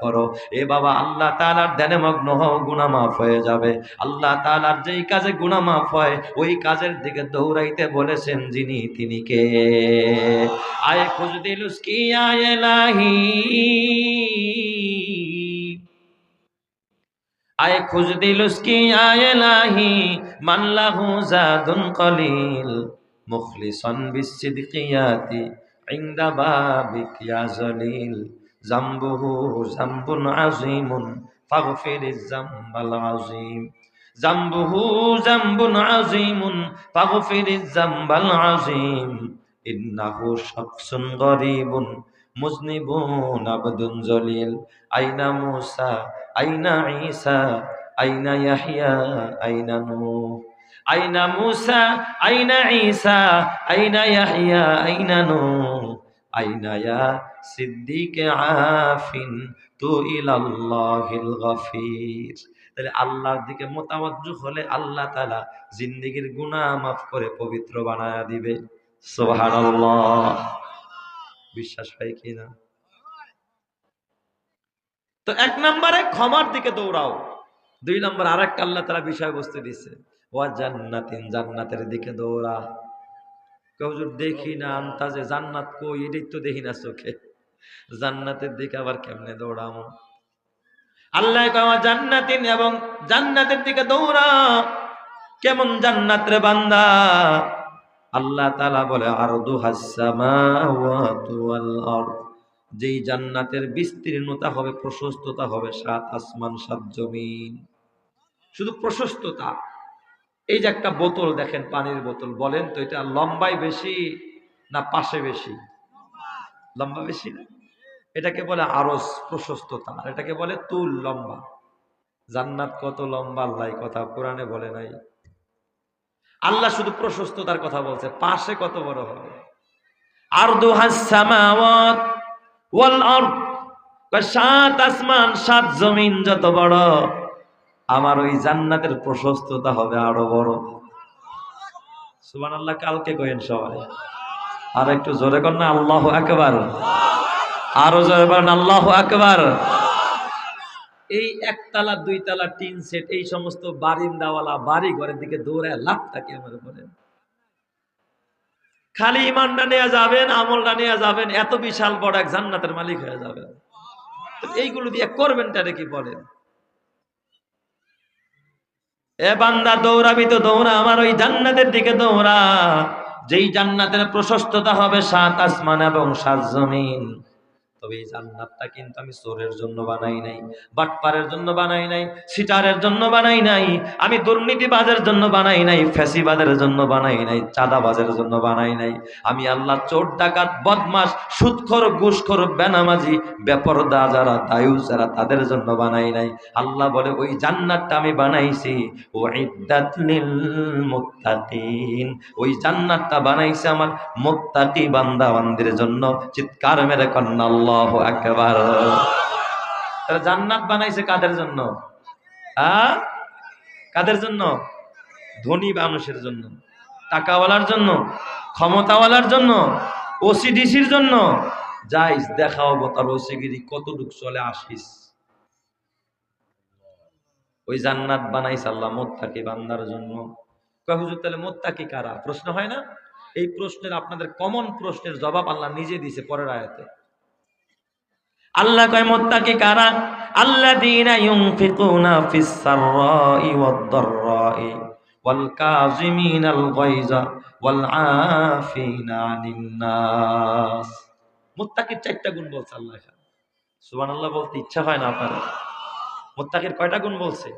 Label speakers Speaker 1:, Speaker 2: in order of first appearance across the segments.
Speaker 1: করো। এ বাবা, আল্লাহ তাআলার ধ্যানে মগ্ন হও, গুনাহ মাফ হয়ে যাবে। আল্লাহ তাআলার যেই কাজে গুনাহ মাফ হয় ওই কাজের দিকে দৌড়াইতে বলেছেন যিনি, তিনি কে? আয়ে খুঁজ দিল উসকি আয়ে ইলাহি, आए खुज दिल उसकी आए लाही मन लहू जादुन कलील मुखलिसन बिस्सिदकियाती इंदा बाबिक या जलील जंबुहु जंबुन अजीमुन फगफिरिज जंबल अजीम जंबुहु जंबुन अजीमुन फगफिरिज जंबल अजीम इन्नहु शख्सुन गरीबुन मुज़निबुन अब्दुन जलील आइना मूसा आइना ईसा आइना यहया आइना नूह आइना मूसा आइना ईसा आइना यहया आइना नूह आइना या सिद्दीक आफिन तू इलाल्लाहिल गफीर। তাহলে আল্লাহর দিকে মোতাওয়াজ্জুহ হলে আল্লাহ তাআলা জিন্দেগীর গুনাহ মাফ করে পবিত্র বানায়া দিবে। সুবহানাল্লাহ। বিশ্বাস হয় কি না? তো এক নম্বরে ক্ষমার দিকে দৌড়াও। দুই নম্বর আরেকটা আল্লাহ তাআলা বিষয়বস্তু দিচ্ছে, ওয়া জান্নাতিন, জান্নাতের দিকে দৌড়া। হুজুর দেখি না আন্তাজে জান্নাত কই, এটাই তো দেখি না চোখে, জান্নাতের দিকে আবার কেমনে দৌড়ামো? আল্লাহ কয় ওয়া জান্নাতিন, এবং জান্নাতের দিকে দৌড়া। কেমন জান্নাত রে বান্দা? আল্লাহ তাআলা বলে আরদুহাস সামাওয়াতু ওয়াল আরদ, যেই জান্নাতের বিস্তীর্ণতা হবে, প্রশস্ততা হবে 7 আসমান 7 জমিন। শুধু প্রশস্ততা। এই যে একটা বোতল দেখেন, পানির বোতল, বলেন তো এটা লম্বায় বেশি না পাশে বেশি? লম্বা বেশি না? এটাকে বলে আরস, প্রশস্ততা। আর এটাকে বলে তুল, লম্বা। জান্নাত কত লম্বা আল্লাহ কথা কোরআনে বলে নাই। আল্লাহ শুধু প্রশস্ততার কথা বলছে, পাশে কত বড় হবে। আরদুহাস সামাওয়াত ওয়াল আরদ, 7 আসমান 7 জমিন যত বড়, আমার ওই জান্নাতের প্রশস্ততা হবে আরো বড়। সুবহানাল্লাহ। কালকে কইেন সবাই, আর একটু জোরে কর না আল্লাহু আকবার, আরো জোরে বলেন আল্লাহু আকবার। এই একতলা দুইতলা টিন সেট, এই সমস্ত বারিন্দাওয়ালা বাড়ি ঘরের দিকে দৌড়ায় লাভটা কি আমার বলেন? খালি ইমানটা নিয়ে যাবেন, আমলটা নিয়ে যাবেন, এত বিশাল বড় এক জান্নাতের মালিক হয়ে যাবেন। এইগুলো দিয়ে করবেনটা কি বলেন? এ বান্দা, দৌড়াবি তো দৌড়া, আমার ওই জান্নাতের দিকে দৌড়া, যেই জান্নাতের প্রশস্ততা হবে 7 আসমান এবং 7 জমিন। তবে এই জান্নাতটা কিন্তু আমি চোরের জন্য বানাই নাই, বাটপারের জন্য বানাই নাই, সিটারের জন্য বানাই নাই, আমি দুর্নীতিবাজের জন্য বানাই নাই, ফ্যাসিবাদের জন্য বানাই নাই, চাঁদাবাজের জন্য বানাই নাই। আমি আল্লাহ চোর ডাকাত বদমাশ সুদখোর ঘুষখোর বেনামাজি বেপরদা যারা দায়ুস যারা তাদের জন্য বানাই নাই। আল্লাহ বলে ওই জান্নাতটা আমি বানাইছি উইদ্দাত লিল মুত্তাকিন, ওই জান্নাতটা বানাইছি আমার মুত্তাকি বান্দা বান্দির জন্য। চিৎকার মেরে কন্না আল্লাহু আকবার। তাহলে জান্নাত বানাইছে কাদের জন্য? কাদের জন্য? ধনী মানুষের জন্য, টাকাওয়ালার জন্য, ক্ষমতাওয়ালার জন্য, ওসিডিসির জন্য। যাইস দেখাও তার ওসিগিরি কতটুক চলে, আসিস। ওই জান্নাত বানাইছে আল্লাহ মুত্তাকি বান্দার জন্য। কয় হুজুর তাহলে মুত্তাকি কারা? প্রশ্ন হয় না? এই প্রশ্নের, আপনাদের কমন প্রশ্নের জবাব আল্লাহ নিজে দিয়েছে পরের আয়াতে। আল্লাহ কয় মুত্তাকি কারা? আল্লাযীনা ইউনফিকুনা ফিস সাররাই ওয়াদ দাররাই ওয়াল কাযিমিনাল গায়যা ওয়াল আফিনা আনিন নাস। মুত্তাকির 4টা গুণ বলছে আল্লাহ। সুবহানাল্লাহ বলতে ইচ্ছা হয় না আপনার? মুত্তাকির কয়টা গুণ বলছে?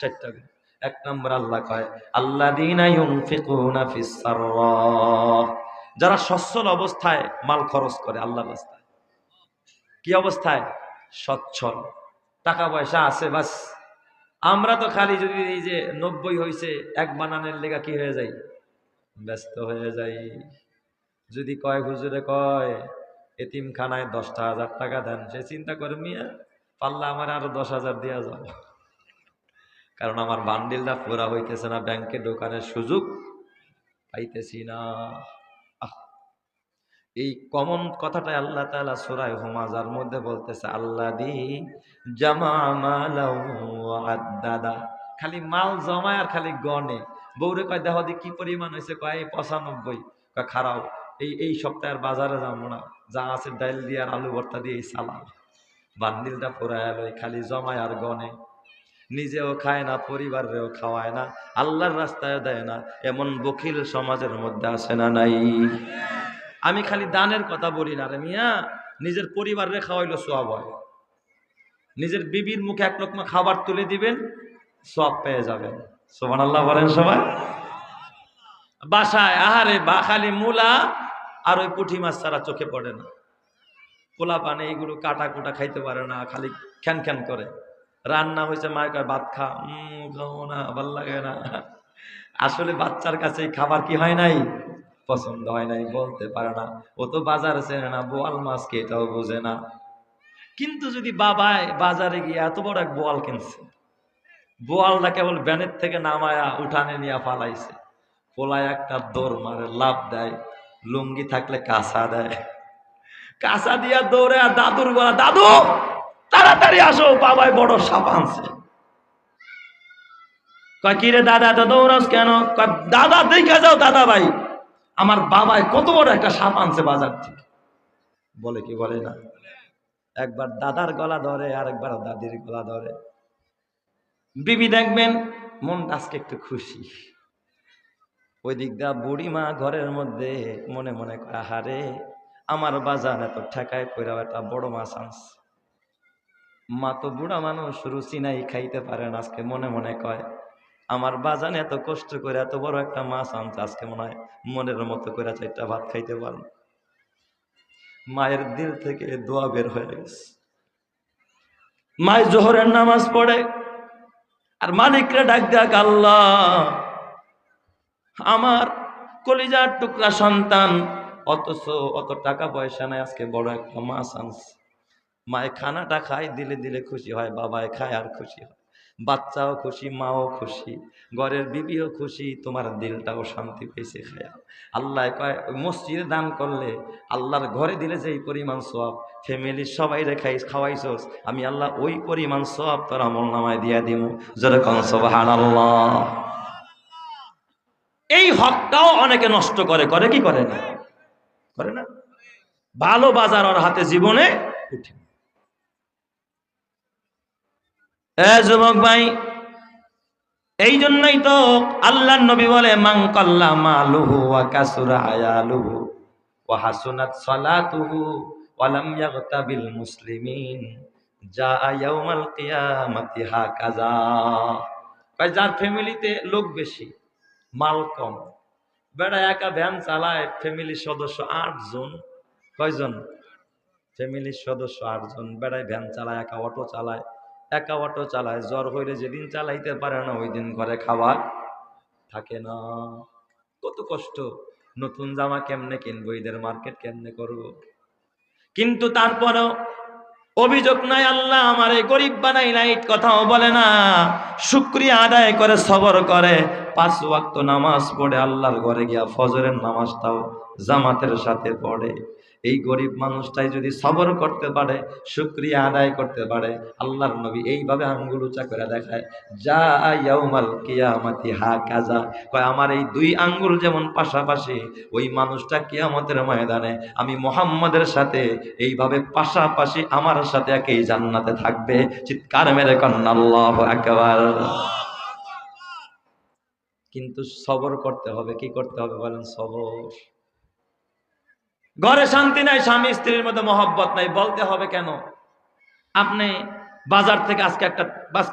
Speaker 1: 4টা গুণ। এক নম্বর আল্লাহ কয় আল্লাযীনা ইউনফিকুনা ফিস সাররা, যারা সচ্ছল অবস্থায় মাল খরচ করে আল্লাহর রাস্তায়। কি অবস্থায়? সচ্ছল, টাকা পয়সা আছে বাস। আমরা তো খালি যদি এই যে 90 হয়েছে এক বানানের লেগা কি হয়ে যাই? ব্যস্ত হয়ে যাই। যদি কয় হুজুরে কয় এতিমখানায় 10,000 টাকা দেন, সে চিন্তা করে মিয়া পাল্লা আমার আরো 10,000 দেওয়া যাও, কারণ আমার বান্ডিলটা পুরা হইতেছে না, ব্যাংকে ঢোকানোর সুযোগ পাইতেছি না। এই কমন কথাটাই আল্লাহ তাআলা সূরা হুমাযার মধ্যে বলতেছে, আল্লাযী জামা মালাও ওয়া আদ্দাদা। খালি মাল জমায় আর খালি গনে। বউরে কয় দেখো দি কি পরিমাণ হয়েছে, কয় 95। কয় খারাও, এই সপ্তাহের বাজারে যাবো না, যা আছে ডাল দিয়ে আর আলু ভর্তা দিয়ে চালাও। বান্ডিলটা পুরায় লয়, খালি জমায় আর গনে। নিজেও খায় না, পরিবারেও খাওয়ায় না, আল্লাহর রাস্তায় দেয় না। এমন বখিল সমাজের মধ্যে আছে না নাই? আমি খালি দানের কথা বলি না রে মিয়া, নিজের পরিবারে খাওয়াইলো সওয়াব হয়। নিজের বিবির মুখে এক লোকমা খাবার তুলে দিবেন, সওয়াব পেয়ে যাবেন। সুবহানাল্লাহ বলেন সবাই। বাসায় আহারে বা খালি মূলা আর ওই পুঁটি মাছ ছাড়া চোখে পড়ে না। পোলা পানে এইগুলো কাটা কুটা খাইতে পারে না, খালি খ্যান খ্যান করে। রান্না হয়েছে, মায়ের কয় ভাত খা, খাবো না, ভাল লাগে না। আসলে বাচ্চার কাছে এই খাবার কি হয় নাই, পছন্দ হয় নাই, বলতে পারে না। ও তো বাজারে চেনে না, বোয়াল মাছ কি এটাও বোঝে না। কিন্তু যদি বাবায় বাজারে গিয়ে এত বড় এক বোয়াল কিনছে, বোয়ালটা কেবল ব্যানের থেকে নামায়া উঠানে নিয়ে ফালাইছে, পোলায় একটা দৌড় মারে, লাভ দেয়, লুঙ্গি থাকলে কাঁচা দেয়, কাঁচা দিয়া দৌড়ে আর দাদুর বলা, দাদু তাড়াতাড়ি আসো, বাবাই বড় সাপ আনছে। কয় কি রে দাদা, তো দৌড়াস কেন? কয় দাদা দেখে যাও দাদা ভাই, আমার বাবাই কত বড় একটা সাপ আনছে বাজার থেকে। বলে কি বলে না? একবার দাদার গলা ধরে, আরেকবার দাদির গলা ধরে। বিবি দেখবেন মন আজকে একটু খুশি। ওই দিক দা বুড়ি মা ঘরের মধ্যে মনে মনে কয়, আহারে আমার বাজার এত ঠেকায় পড়াও একটা বড় মাছ আনছে। মা তো বুড়া মানুষ, রুচি নাই, খাইতে পারে না। আজকে মনে মনে কয়, আমার বাজান এত কষ্ট করে এত বড় একটা মাছ আনছে, আজকে মনে হয় মনের মতো করে 4টা ভাত খাইতে পারবো। মায়ের দিল থেকে দোয়া বের হয়ে গেছে। মায়ের জোহরের নামাজ পড়ে আর মালিকরে ডাক দেখ, আল্লাহ আমার কলিজার টুকরা সন্তান, অথচ অত টাকা পয়সা নাই, আজকে বড় একটা মাছ আনছে। মায়ে খানাটা খায়, দিলে দিলে খুশি হয়, বাবায় খায় আর খুশি হয়, বাচ্চাও খুশি, মাও খুশি, ঘরের বিবিও খুশি, তোমার দিলটাও শান্তি পেয়েছে খায়া। আল্লাহ কয়, মসজিদে দান করলে আল্লাহর ঘরে দিলে যে এই পরিমাণ সওয়াব, ফ্যামিলির সবাই রেখাই খাওয়াইছস, আমি আল্লাহ ওই পরিমাণ সওয়াব তোর আমলনামায় দিয়া দিব। যেরকম সুবহানাল্লাহ। এই হকটাও অনেকে নষ্ট করে, করে কি করে না? করে না। ভালো বাজার ওর হাতে জীবনে উঠে। যুবক ভাই, এই জন্যই তো আল্লাহর নবী বলে, মান কাল্লা মালুহু ওয়া কাসুরা আয়ালুহু ওয়া হাসুনাত সালাতুহু ওয়া লাম ইয়াগতাবিল মুসলিমিন জাআ ইয়াউমাল কিয়ামাতি হাকাযা। কয় যার ফ্যামিলিতে লোক বেশি, মাল কম, বেড়া একা ভ্যান চালায়, ফ্যামিলির সদস্য 8 জন। কয়জন? ফ্যামিলির সদস্য 8 জন, বেড়ায় ভ্যান চালায়, একা অটো চালায়, একা অটো চালায়। জ্বর হইলে যেদিন চালাইতে পারে না, ওই দিন ঘরে খাবার থাকে না। কত কষ্ট। নতুন জামা কেমনে কিনবো, ঈদের মার্কেট কেমনে করব। কিন্তু তারপরেও অভিযোগ নাই, আল্লাহ আমার এই গরিব বানাই নাই, কথাও বলে না, শুকরিয়া আদায় করে, সবর করে, 5 ওয়াক্ত নামাজ পড়ে, আল্লাহর ঘরে গিয়া ফজরের নামাজটাও জামাতের সাথে পড়ে। এই গরিব মানুষটাই যদি সবর করতে পারে, শুকরিয়া আদায় করতে পারে, আল্লাহর নবী এইভাবে আঙ্গুল উঁচা করে দেখায়, যা ইয়াউমাল কিয়ামাতি হাকাযা। কয় আমার এই 2 আঙ্গুল যেমন পাশাপাশি, ওই মানুষটা কিয়ামতের ময়দানে আমি মুহাম্মাদের সাথে এইভাবে পাশাপাশি আমার সাথে একই জান্নাতে থাকবে। চিৎকার মেরে কন্না আল্লাহু আকবার। কিন্তু সবর করতে হবে। কি করতে হবে বলেন? সবর। ঘরে শান্তি নাই, স্বামী স্ত্রীর মধ্যে মহব্বত নাই, বলতে হবে কেন? আপনি বাজার থেকে আজকে একটা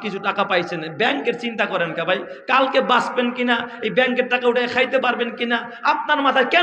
Speaker 1: কিছু টাকা পাইছেন, ব্যাংকের চিন্তা করেন কে ভাই? কালকে বাঁচবেন কিনা, এই ব্যাংকের টাকা উঠে খাইতে পারবেন কিনা, আপনার মাথায় কেন